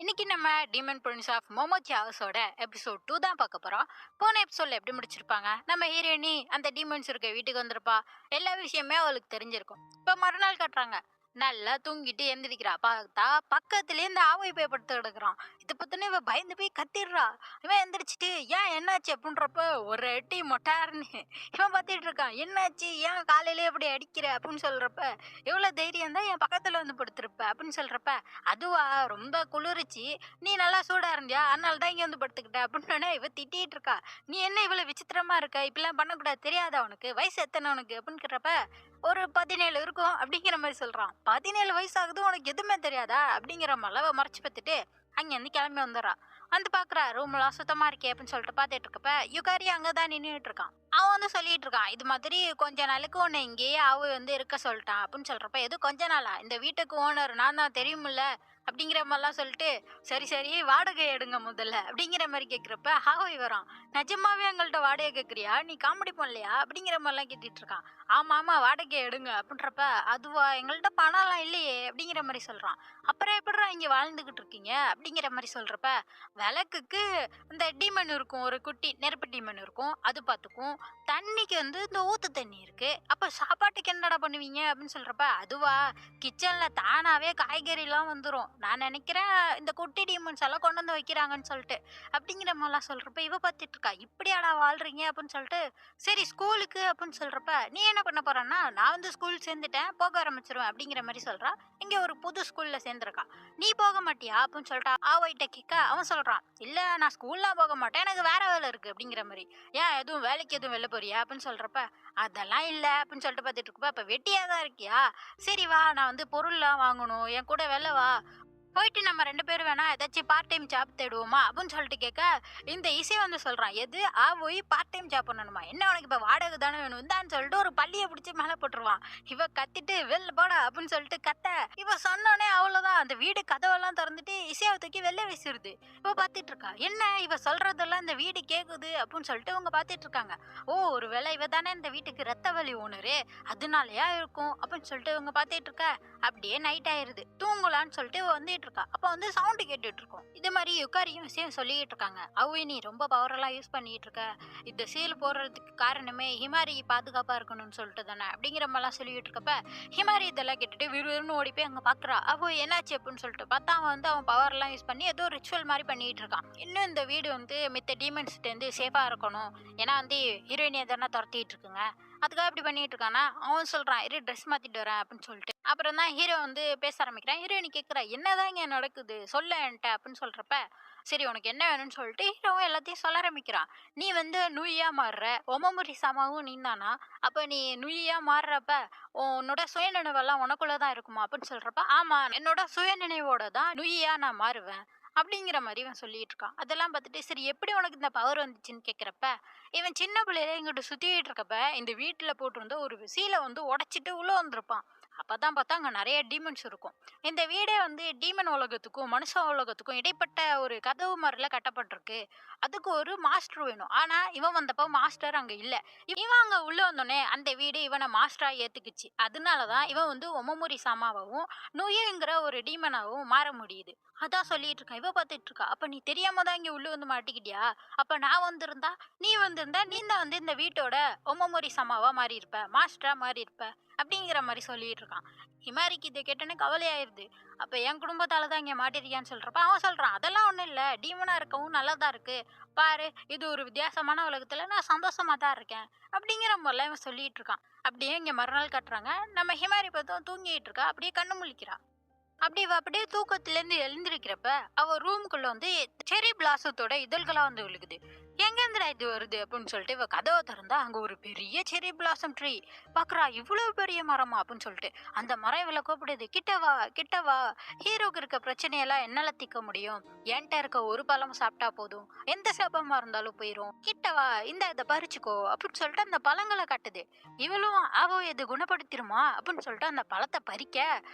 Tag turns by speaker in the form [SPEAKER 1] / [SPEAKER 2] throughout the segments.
[SPEAKER 1] இன்னைக்கு நம்ம demon Prince of மோமோச்சி ஹவுஸோட episode 2 தான் பார்க்க போறோம். போன எபிசோட்ல எப்படி முடிச்சிருப்பாங்க, நம்ம ஹீரோயினி அந்த டீமன்ஸ் இருக்க வீட்டுக்கு வந்திருப்பா. எல்லா விஷயமே அவளுக்கு தெரிஞ்சிருக்கும். இப்போ மறுநாள் கட்டுறாங்க. நல்லா தூங்கிட்டு எந்திரிக்கிறா. பார்த்தா பக்கத்துலேயே இந்த ஆவை போய் படுத்து கிடக்குறான். இதை பத்தின இவ பயந்து போய் கத்திடுறா. இவன் எந்திரிச்சிட்டு ஏன் என்னாச்சு அப்படின்றப்ப ஒரு எட்டி மொட்டாருன்னு இவன் பார்த்துட்டு இருக்கான். என்னாச்சு, ஏன் காலையிலே அப்படி அடிக்கிற அப்படின்னு சொல்றப்ப, எவ்வளோ தைரியம் தான் என் பக்கத்துல வந்து படுத்திருப்ப அப்படின்னு சொல்றப்ப, அதுவா ரொம்ப குளிர்ச்சி, நீ நல்லா சூடா இருந்தியா அதனால தான் இங்க வந்து படுத்துக்கிட்ட அப்படின்னு இவ திட்டிட்டு இருக்கா. நீ என்ன இவ்வளவு விசித்திரமா இருக்க, இப்பெல்லாம் பண்ணக்கூடாது, தெரியாதா உனக்கு, வயசு எத்தனை உனக்கு அப்படின்னு கேட்கிறப்ப, ஒரு 17 இருக்கும் அப்படிங்கிற மாதிரி சொல்றான். 17 வயசு ஆகுது உனக்கு எதுவுமே தெரியாதா அப்படிங்கிற மலவை மறைச்சு பார்த்துட்டு அங்கேருந்து கிளம்பி வந்துடுறா. வந்து பாக்குறா, ரூம்லாம் சுத்தமா இருக்கே அப்படின்னு சொல்லிட்டு பார்த்துட்டு இருக்கப்ப யுகாரி அங்கதான் நின்றுட்டு இருக்கான். அவன் வந்து சொல்லிட்டு இருக்கான், இது மாதிரி கொஞ்ச நாளுக்கு உன்னை இங்கேயே ஆவு வந்து இருக்க சொல்லிட்டான் அப்படின்னு சொல்றப்ப, எது கொஞ்ச நாளா, இந்த வீட்டுக்கு ஓனர் நான் தான் தெரியுமில்ல அப்படிங்கிற மாதிரிலாம் சொல்லிட்டு, சரி சரி வாடகை எடுங்க முதல்ல அப்படிங்கிற மாதிரி கேட்குறப்ப ஹாவை வரான். நிஜமாவே எங்கள்கிட்ட வாடகை கேட்குறியா, நீ காமெடி பண்ணலையா அப்படிங்கிற மாதிரிலாம் கேட்டுட்டு இருக்கான். ஆமா ஆமா வாடகை எடுங்க அப்படின்றப்ப, அதுவா எங்கள்கிட்ட பணம்லாம் இல்லையே அப்படிங்கிற மாதிரி சொல்றான். அப்புறம் எப்படிடா இங்க வாழ்ந்துகிட்டு இருக்கீங்க அப்படிங்கிற மாதிரி சொல்றப்ப, விளக்குக்கு இந்த டீமன் இருக்கும், ஒரு குட்டி நெருப்பு டீமன் இருக்கும், அது பார்த்துக்கும். தண்ணிக்கு வந்து இந்த ஊத்து தண்ணி இருக்கு. அப்ப சாப்பாட்டுக்கு என்னடா பண்ணுவீங்க அப்படின்னு சொல்றப்ப, அதுவா கிச்சன்ல தானாவே காய்கறிலாம் வந்துடும், நான் நினைக்கிறேன் இந்த குட்டி டீமன்ஸ் எல்லாம் கொண்டு வந்து வைக்கிறாங்கன்னு சொல்லிட்டு அப்படிங்கிற மாதிரிலாம் சொல்றப்ப, இவ பார்த்துட்டு இருக்கா, இப்படியாடா வாழ்றீங்க அப்படின்னு சொல்லிட்டு. சரி ஸ்கூலுக்கு அப்படின்னு சொல்றப்ப, நீ என்ன பண்ண போறன்னா, நான் வந்து ஸ்கூல் சேர்ந்துட்டேன், போக ஆரம்பிச்சிருவேன் அப்படிங்கிற மாதிரி சொல்றா. இங்க ஒரு புது ஸ்கூல்ல சேர்ந்திருக்கா. நீ போக மாட்டியா அப்படின்னு சொல்லிட்டு ஆவோயிட்ட கேட்க, அவன் சொல்றான், இல்ல நான் ஸ்கூல்லாம் போக மாட்டேன், எனக்கு வேற வேலை இருக்கு அப்படிங்கிற மாதிரி. ஏன் எதுவும் வேலைக்கு எதுவும் வெளில போறியா அப்படின்னு சொல்றப்ப, அதெல்லாம் இல்ல அப்படின்னு சொல்லிட்டு பார்த்துட்டு இருக்கப்ப, அப்ப வெட்டியா தான் இருக்கியா, சரி வா நான் வந்து பொருள்லாம் வாங்கணும், என் கூட வெளில வா, போயிட்டு நம்ம 2 பேரும் வேணா ஏதாச்சும் பார்ட் டைம் ஜாப் தேடுவோமா அப்படின்னு சொல்லிட்டு கேட்க, இந்த இசை வந்து சொல்றான், எது போய் பார்ட் டைம் ஜாப் பண்ணணுமா, என்ன உனக்கு இப்போ வாடகை தானே வேணும் இந்தான்னு சொல்லிட்டு ஒரு பள்ளியை பிடிச்சி மேலே போட்டுருவான். இவ கத்திட்டு வெளில போடா அப்படின்னு சொல்லிட்டு கத்த, இவ சொன்னோடனே அவ்வளோதான், அந்த வீடு கதவெல்லாம் திறந்துட்டு இசையை தூக்கி வெளில வீசிடுது. இவ பார்த்துட்டு இருக்கா, என்ன இவ சொல்றதெல்லாம் இந்த வீடு கேட்குது அப்படின்னு சொல்லிட்டு அவங்க பார்த்துட்டு இருக்காங்க. ஓ ஒருவேளை இவ தானே இந்த வீட்டுக்கு ரத்த வலி ஓனரு, அதனாலயா இருக்கும் அப்படின்னு சொல்லிட்டு இவங்க பார்த்துட்டு இருக்க. அப்படியே நைட் ஆயிருது, தூங்கலான்னு சொல்லிட்டு வந்துட்டு இருக்கா. அப்ப வந்து சவுண்ட் கேட்டுட்டு இருக்கோம். இது மாதிரி யுகாரியும் விஷயம் சொல்லிட்டு இருக்காங்க. அவ்வி நீ ரொம்ப பவரெல்லாம் யூஸ் பண்ணிட்டு இருக்க, இந்த சீல் போடுறதுக்கு காரணமே ஹிமாரி பாதுகாப்பா இருக்கணும்னு சொல்லிட்டு தானே அப்படிங்கிற மாதிரிலாம் சொல்லிட்டு இருக்கப்ப, ஹிமாரி இதெல்லாம் கேட்டுட்டு விறுவிறுன்னு ஓடி போய் அங்க பாக்குறா. அவ என்னாச்சு அப்படின்னு சொல்லிட்டு பார்த்தா, அவன் வந்து அவன் பவர்லாம் யூஸ் பண்ணி ஏதோ ரிச்சுவல் மாதிரி பண்ணிட்டு இருக்கான். இன்னும் இந்த வீடு வந்து மித்த டீமன்ஸ்ட்டு இருந்து சேஃபா இருக்கணும், ஏன்னா வந்து ஹீரோயினியை தானே துரத்திட்டு இருக்குங்க, அதுக்காக இப்படி பண்ணிட்டு இருக்கானா. அவன் சொல்றான், இரு ட்ரெஸ் மாத்திட்டு வரேன் அப்படின்னு சொல்லிட்டு. அப்புறம் தான் ஹீரோ வந்து பேச ஆரம்பிக்கிறான். ஹீரோயினி கேட்குறா, என்னதான் இங்கே நடக்குது சொல்ல என்கிட்ட அப்படின்னு சொல்றப்ப, சரி உனக்கு என்ன வேணும்னு சொல்லிட்டு ஹீரோவும் எல்லாத்தையும் சொல்ல ஆரம்பிக்கிறான். நீ வந்து நுய்யா மாறுற, ஒமமுரி சாமாவும் நீ தானா, அப்போ நீ நுய்யா மாறுறப்ப உன்னோட சுயநினைவெல்லாம் உனக்குள்ள தான் இருக்குமா அப்படின்னு சொல்றப்ப, ஆமா என்னோட சுயநினைவோட தான் நுய்யா நான் மாறுவேன் அப்படிங்கிற மாதிரி இவன் சொல்லிட்டு இருக்கான். அதெல்லாம் பார்த்துட்டு, சரி எப்படி உனக்கு இந்த பவர் வந்துச்சுன்னு கேட்குறப்ப, இவன் சின்ன பிள்ளையில இங்கிட்ட சுத்திட்டு இருக்கப்ப இந்த வீட்டுல போட்டிருந்த ஒரு சீலை வந்து உடைச்சிட்டு உள்ள வந்திருப்பான். அப்பதான் பார்த்தா அங்க நிறைய டீமன்ஸ் இருக்கும். இந்த வீடே வந்து டீமன் உலகத்துக்கும் மனுஷ உலகத்துக்கும் இடைப்பட்ட ஒரு கதவு மாதிரில கட்டப்பட்டிருக்கு. அதுக்கு ஒரு மாஸ்டர் வேணும், ஆனா இவன் வந்தப்போ மாஸ்டர் அங்க இல்ல. இவன் அங்க உள்ள வந்தோடனே அந்த வீடு இவனை மாஸ்டரா ஏத்துக்குச்சு. அதனாலதான் இவன் வந்து ஒமமுரி சாமாவும் நுயுங்கிற ஒரு டீமனாவும் மாற முடியுது. அதான் சொல்லிட்டு இருக்கேன். இவ பார்த்துட்டு இருக்கா, அப்ப நீ தெரியாம தான் இங்க உள்ள வந்து மாட்டிக்கிட்டியா, அப்ப நான் வந்திருந்தா, நீ வந்திருந்தா நீ தான் வந்து இந்த வீட்டோட ஒமமொரி சமாவா மாறி இருப்ப, மாஸ்டரா மாறி இருப்ப அப்படிங்கிற மாதிரி சொல்லிட்டு இருக்கான். ஹிமாரிக்கு இதை கேட்டோன்னே கவலையாயிருது. அப்ப என் குடும்பத்தால தான் இங்க மாட்டிருக்கியான்னு சொல்றப்ப அவன் சொல்றான், அதெல்லாம் ஒண்ணும் இல்ல, டீமனா இருக்கவும் நல்லதா இருக்கு, பாரு இது ஒரு வித்தியாசமான உலகத்துல நான் சந்தோஷமா தான் இருக்கேன் அப்படிங்கிற மாதிரிலாம் இவன் சொல்லிட்டு இருக்கான். அப்படியே இங்க மறுநாள் கட்டுறாங்க. நம்ம ஹிமாரி பார்த்தோம் தூங்கிட்டு இருக்கா, அப்படியே கண்ணு முழிக்கிறா. அப்படி இவ அப்படியே தூக்கத்திலேருந்து எழுந்திருக்கிறப்ப, அவ ரூமுக்குள்ள வந்து செரி பிளாசத்தோட இதழ்களா வந்து விழுகுது. எங்கேருந்துடா இது வருது அப்படின்னு சொல்லிட்டு இவ கதவை திறந்தா, அங்க ஒரு பெரிய செரி பிளாசம் ட்ரீ. பாக்குறா, இவ்வளவு பெரிய மரமா அப்படின்னு சொல்லிட்டு. அந்த மரம் இவளை கூப்பிடுது, கிட்டவா கிட்டவா, ஹீரோக்கு இருக்க பிரச்சனையெல்லாம் என்னால தீர்க்க முடியும், என்கிட்ட இருக்க ஒரு பழம் சாப்பிட்டா போதும், எந்த சாபமா இருந்தாலும் போயிரும், கிட்டவா இந்த இதை பறிச்சுக்கோ அப்படின்னு சொல்லிட்டு அந்த பழங்களை காட்டுது. இவளும் அவ இது குணப்படுத்திருமா அப்படின்னு சொல்லிட்டு அந்த பழத்தை பறிக்க,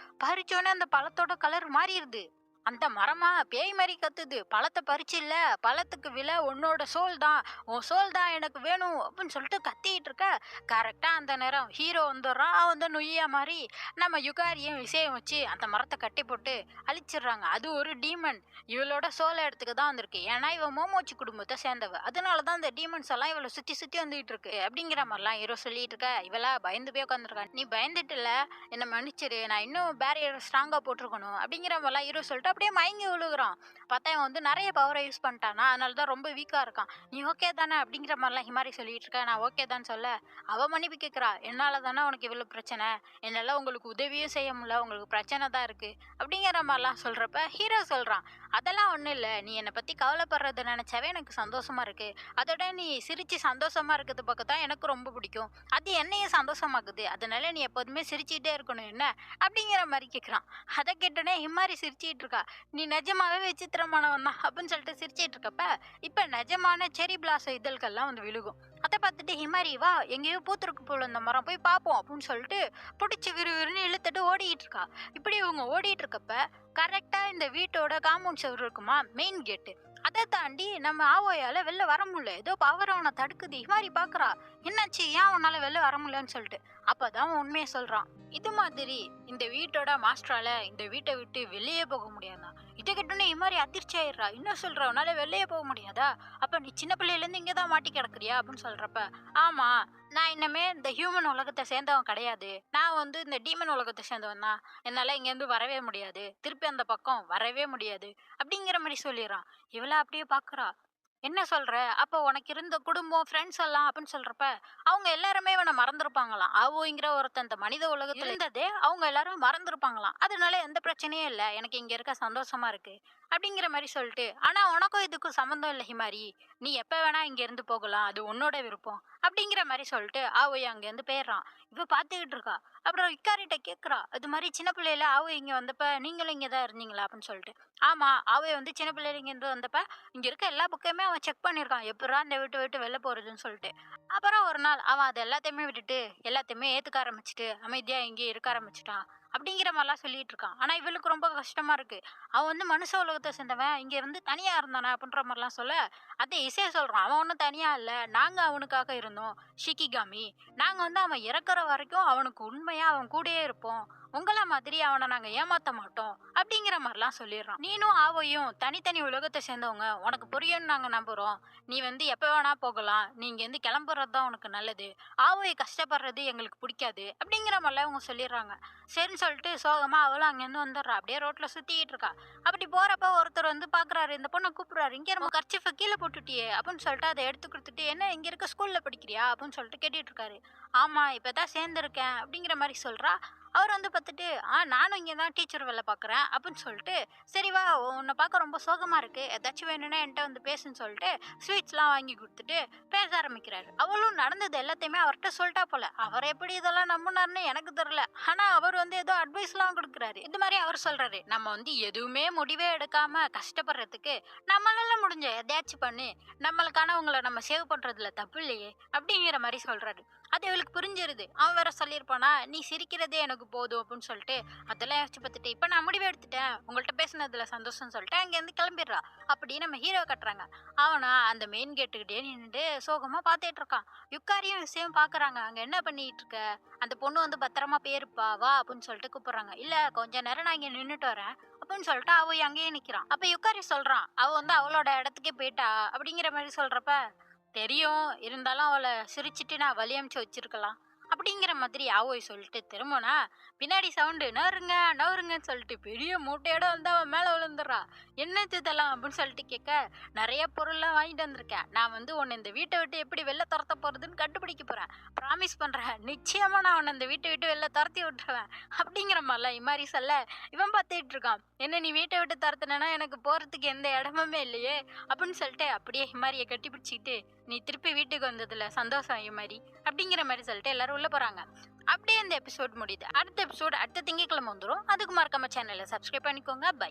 [SPEAKER 1] பறிச்சோன்னே அந்த பழத்தோட கலர் மாறிடுது. அந்த மரமா பேய் மாதிரி கத்துது, பழத்தை பறிச்சு இல்ல, பழத்துக்கு விலை உன்னோட சோல் தான், உன் சோல் தான் எனக்கு வேணும் அப்படின்னு சொல்லிட்டு கத்திட்டு இருக்க. கரெக்டா அந்த நேரம் ஹீரோ வந்துடுறான். அவன் வந்து நொய்யா மாதிரி நம்ம யுகாரியும் விஷயம் வச்சு அந்த மரத்தை கட்டி போட்டு அழிச்சிடுறாங்க. அது ஒரு டீமன் இவளோட சோலை இடத்துக்கு தான் வந்திருக்கு. ஏன்னா இவன் மோமோச்சி குடும்பத்தை சேர்ந்தவ, அதனாலதான் இந்த டீமன்ஸ் எல்லாம் இவளை சுத்தி சுத்தி வந்துட்டு இருக்கு அப்படிங்கிற மாதிரிலாம் ஹீரோ சொல்லிட்டு இருக்க. இவளா பயந்து போய் உட்காந்துருக்கா. நீ பயந்துட்டு இல்ல, என்ன மன்னிச்சிரு, நான் இன்னும் பேரியர் ஸ்ட்ராங்கா போட்டிருக்கணும் அப்படிங்கிற மாதிரிலாம் ஹீரோ சொல்லிட்டு அப்படியே மயங்கி விழுகுறான். பார்த்தா இவன் வந்து நிறைய பவரை யூஸ் பண்ணிட்டானா, அதனால தான் ரொம்ப வீக்கா இருக்கான். நீ ஓகே தானே அப்படிங்கிற மாதிரிலாம் ஹிமாரி சொல்லிட்டு இருக்கா. நான் ஓகே தான் சொல்ல அவ மன்னிப்பு கேட்கிறா. என்னால தானே உனக்கு இவ்வளவு பிரச்சனை, என்னால உங்களுக்கு உதவியும் செய்ய முடியல, உங்களுக்கு பிரச்சனை தான் இருக்கு அப்படிங்கிற மாதிரிலாம் சொல்றப்ப ஹீரோ சொல்றான், அதெல்லாம் ஒண்ணும் இல்ல, நீ என்னை பத்தி கவலைப்படுறத நினைச்சாவே எனக்கு சந்தோஷமா இருக்கு. அதோட நீ சிரிச்சு சந்தோஷமா இருக்கிறது பக்கம் தான் எனக்கு ரொம்ப பிடிக்கும், அது என்னையும் சந்தோஷமாக்குது, அதனால நீ எப்போதுமே சிரிச்சுட்டே இருக்கணும் என்ன அப்படிங்கிற மாதிரி கேட்குறான். அதை கேட்டோன்னே ஹிமாரி சிரிச்சிட்டு இருக்கா. நீ நிஜமாவே விசித்திரமானவன் தான் அப்படின்னு சொல்லிட்டு சிரிச்சிட்டு இருக்கப்ப இப்ப நிஜமான செரி பிளாசம் இதழ்கள்லாம் வந்து விழுகும். அதை பார்த்துட்டு ஹிமாரி, வா எங்கேயோ பூத்திருக்கு போல இந்த மரம், போய் பார்ப்போம் அப்படின்னு சொல்லிட்டு பிடிச்சி விறுவிறுன்னு இழுத்துட்டு ஓடிட்டு இருக்கா. இப்படி இவங்க ஓடிட்டு இருக்கப்ப கரெக்டா இந்த வீட்டோட காம்பவுண்ட் செவர் இருக்குமா, மெயின் கேட்டு, அதை தாண்டி நம்ம ஆவோயால வெளில வர முடியல. ஏதோ பவர் அவனை தடுக்குது. ஹிமாரி பாக்குறா, என்னாச்சு, ஏன் உன்னால வெளில வர முடியலன்னு சொல்லிட்டு. அப்பதான் அவன் உண்மையை சொல்றான். இது மாதிரி இந்த வீட்டோட மாஸ்டரால இந்த வீட்டை விட்டு வெளியே போக முடியாதா. இதை கிட்டோன்னு ஹிமாரி அதிர்ச்சி ஆயிடுறா. என்ன சொல்ற, உன்னால வெளியே போக முடியாதா, அப்ப நீ சின்ன பிள்ளையில இருந்து இங்கதான் மாட்டி கிடக்குறியா அப்படின்னு சொல்றப்ப, ஆமா, நான் இன்னமே இந்த ஹியூமன் உலகத்தை சேர்ந்தவன் கிடையாது, நான் வந்து இந்த டீமன் உலகத்தை சேர்ந்தவன் தான், என்னால இங்க இருந்து வரவே முடியாது, திருப்பி அந்த பக்கம் வரவே முடியாது அப்படிங்கிற மாதிரி சொல்லிடுறான். இவள அப்படியே பாக்குறா. என்ன சொல்ற, அப்போ உனக்கு இருந்த குடும்பம் ஃப்ரெண்ட்ஸ் எல்லாம் அப்படின்னு சொல்றப்ப அவங்க எல்லாருமே இவனை மறந்துருப்பாங்களாம். ஆவோங்கிற ஒருத்தன் இந்த மனித உலகத்துல இருந்ததே அவங்க எல்லாரும் மறந்துருப்பாங்களாம். அதனால எந்த பிரச்சனையும் இல்லை, எனக்கு இங்க இருக்க சந்தோஷமா இருக்கு அப்படிங்கிற மாதிரி சொல்லிட்டு, ஆனா உனக்கும் இதுக்கும் சம்மந்தம் இல்லை ஹிமாரி, நீ எப்ப வேணா இங்க இருந்து போகலாம், அது உன்னோட விருப்பம் அப்படிங்கிற மாதிரி சொல்லிட்டு ஆவோய் அங்க இருந்து போயிடுறான். இவ பாத்துக்கிட்டு இருக்கா. அப்புறம் இக்காரிட்ட கேக்குறா, இது மாதிரி சின்ன பிள்ளையில ஆவோய் இங்க வந்தப்ப நீங்களும் இங்கதான் இருந்தீங்களா அப்படின்னு சொல்லிட்டு. ஆமா, ஆவோய் வந்து சின்ன பிள்ளைல இங்க இருந்து வந்தப்ப இங்க இருக்க எல்லா புக்கையுமே அவன் செக் பண்ணியிருக்கான், எப்படா இந்த வீட்டை விட்டு வெளில போறதுன்னு சொல்லிட்டு. அப்புறம் ஒரு நாள் அவன் அது எல்லாத்தையுமே விட்டுட்டு எல்லாத்தையுமே ஏத்துக்க ஆரம்பிச்சுட்டு அமைதியா இங்கே இருக்க ஆரம்பிச்சுட்டான் அப்படிங்கிற மாதிரிலாம் சொல்லிட்டு இருக்கான். ஆனா இவளுக்கு ரொம்ப கஷ்டமா இருக்கு. அவன் வந்து மனுஷ உலகத்தை சேர்ந்தவன், இங்க வந்து தனியா இருந்தானே அப்படின்ற மாதிரிலாம் சொல்ல, அதே இசைய சொல்றான், அவன் ஒன்றும் தனியா இல்ல, நாங்க அவனுக்காக இருந்தோம் ஷிகிகாமி, நாங்க வந்து அவன் இறக்குற வரைக்கும் அவனுக்கு உண்மையா அவன் கூடயே இருப்போம், உங்கள மாதிரி அவனை நாங்க ஏமாத்த மாட்டோம் அப்படிங்கிற மாதிரிலாம் சொல்லிடுறான். நீனும் ஆவையும் தனித்தனி உலகத்தை சேர்ந்தவங்க, உனக்கு புரியும்னு நாங்க நம்புறோம், நீ வந்து எப்ப வேணா போகலாம், நீ இங்க இருந்து கிளம்புறது தான் உனக்கு நல்லது, ஆவை கஷ்டப்படுறது எங்களுக்கு பிடிக்காது அப்படிங்கிற மாதிரிலாம் அவங்க சொல்லிடுறாங்க. சரின்னு சொல்லிட்டு சோகமா அவளும் அங்கேருந்து வந்துடுறா. அப்படியே ரோட்ல சுத்திக்கிட்டு இருக்கா. அப்படி போறப்ப ஒருத்தர் வந்து பாக்குறாரு, இந்த பொண்ணை கூப்பிடுறாரு, இங்க நம்ம கர்ச்சிஃபை கீழே போட்டுட்டியே அப்படின்னு சொல்லிட்டு அதை எடுத்து கொடுத்துட்டு, என்ன இங்க இருக்க ஸ்கூல்ல படிக்கிறியா அப்படின்னு சொல்லிட்டு கேட்டுட்டு இருக்காரு. ஆமா, இப்பதான் சேர்ந்திருக்கேன் அப்படிங்கிற மாதிரி சொல்றா. அவர் வந்து பார்த்துட்டு, நானும் இங்கே தான் டீச்சர் வேலை பார்க்குறேன் அப்படின்னு சொல்லிட்டு, சரி வா, உன்னை பார்க்க ரொம்ப சோகமாக இருக்கு, ஏதாச்சும் வேணும்னா என்கிட்ட வந்து பேசுன்னு சொல்லிட்டு ஸ்வீட்ஸ்லாம் வாங்கி கொடுத்துட்டு பேச ஆரம்பிக்கிறாரு. அவளும் நடந்தது எல்லாத்தையுமே அவர்கிட்ட சொல்லிட்டா போல. அவர் எப்படி இதெல்லாம் நம்பினார்னு எனக்கு தெரியல, ஆனால் அவர் வந்து ஏதோ அட்வைஸ்லாம் கொடுக்குறாரு. இது மாதிரி அவர் சொல்றாரு, நம்ம வந்து எதுவுமே முடிவே எடுக்காம கஷ்டப்படுறதுக்கு நம்மளால முடிஞ்ச எதையாச்சும் பண்ணி நம்மளுக்கானவங்களை நம்ம சேவ் பண்றதுல தப்பு இல்லையே அப்படிங்கிற மாதிரி சொல்றாரு. அது இவளுக்கு புரிஞ்சிருது. அவன் வேற சொல்லியிருப்பானா, நீ சிரிக்கிறதே எனக்கு போதும் அப்படின்னு சொல்லிட்டு, அதெல்லாம் யோசிச்சு பார்த்துட்டு, இப்போ நான் முடிவு எடுத்துட்டேன், உங்கள்கிட்ட பேசினதுல சந்தோஷம்னு சொல்லிட்டு அங்கேருந்து கிளம்பிடுறா. அப்படி நம்ம ஹீரோ கட்டுறாங்க. அவனா அந்த மெயின் கேட்டுக்கிட்டே நின்றுட்டு சோகமா பார்த்துட்டு இருக்கான். யுக்காரியும் விஷயம் பாக்குறாங்க. அங்க என்ன பண்ணிட்டு இருக்க, அந்த பொண்ணு வந்து பத்திரமா போயிருப்பா வா அப்படின்னு சொல்லிட்டு கூப்பிடுறாங்க. இல்ல, கொஞ்ச நேரம் நான் இங்க நின்றுட்டு வரேன் அப்படின்னு சொல்லிட்டு அவ அங்கேயே நிக்கிறான். அப்ப யுக்காரி சொல்றான், அவ வந்து அவளோட இடத்துக்கே போயிட்டா அப்படிங்கிற மாதிரி சொல்றப்ப, தெரியும், இருந்தாலும் அவளை சிரிச்சிட்டு நான் வழி அனுப்பிச்சு வச்சிருக்கலாம் அப்படிங்கிற மாதிரி ஆவோய் சொல்லிட்டு திரும்பினா பின்னாடி சவுண்டு நவருங்க நவருங்கன்னு சொல்லிட்டு பெரிய மூட்டையோட வந்து அவன் மேலே விழுந்துடுறா. என்னது இதெல்லாம் அப்படின்னு சொல்லிட்டு கேட்க, நிறைய பொருள்லாம் வாங்கிட்டு வந்திருக்கேன், நான் வந்து உன்னை இந்த வீட்டை விட்டு எப்படி வெளில துரத்த போறதுன்னு கண்டுபிடிக்க போறேன், ப்ராமிஸ் பண்றேன், நிச்சயமா நான் உன்னை இந்த வீட்டை விட்டு வெளில துரத்தி விட்டுருவேன் அப்படிங்கிற மாதிரிலாம் இம்மாரி சொல்ல, இவன் பார்த்துட்டு இருக்கான், என்ன நீ வீட்டை விட்டு துரத்துனா எனக்கு போறதுக்கு எந்த இடமுமே இல்லையே அப்படின்னு சொல்லிட்டு அப்படியே ஹிமாரியை கட்டி பிடிச்சிக்கிட்டு, நீ திருப்பி வீட்டுக்கு வந்ததுல சந்தோஷம் ஹிமாரி அப்படிங்கிற மாதிரி சொல்லிட்டு எல்லாரும் உள்ள போறாங்க. அப்படியே இந்த எபிசோட் முடியுது. அடுத்த எபிசோட் அடுத்த திங்கட்கிழமை வந்துடும். அதுக்கு மறக்காம சேனலை சப்ஸ்கிரைப் பண்ணிக்கோங்க. பை.